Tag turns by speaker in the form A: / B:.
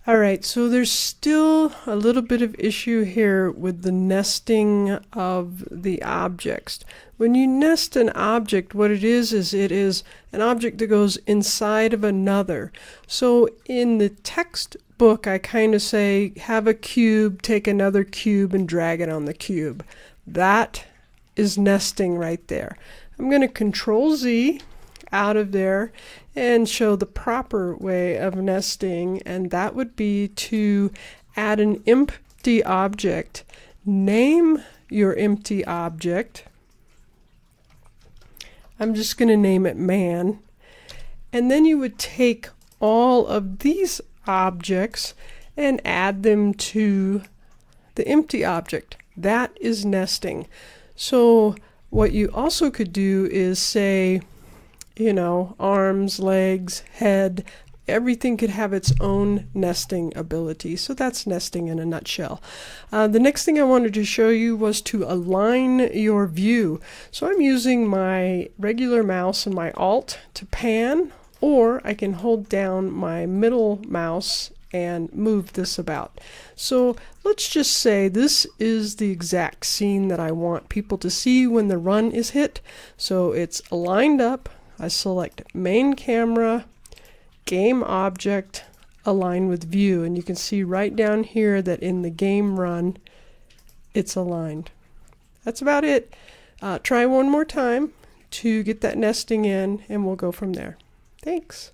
A: All right, so there's still a little bit of issue here with the nesting of the objects. When you nest an object, what it is it is an object that goes inside of another. So in the textbook, I kind of say, have a cube, take another cube, and drag it on the cube. That is nesting right there. I'm going to Control Z out of there and show the proper way of nesting, and that would be to add an empty object. Name your empty object. I'm just going to name it man. And then you would take all of these objects and add them to the empty object. That is nesting. So what you also could do is say, arms, legs, head, everything could have its own nesting ability. So that's nesting in a nutshell. The next thing I wanted to show you was to align your view. So I'm using my regular mouse and my Alt to pan, or I can hold down my middle mouse and move this about. So let's just say this is the exact scene that I want people to see when the run is hit. So it's lined up. I select main camera, game object, align with view, and you can see right down here that in the game run it's aligned. That's about it. Try one more time to get that nesting in, and we'll go from there. Thanks.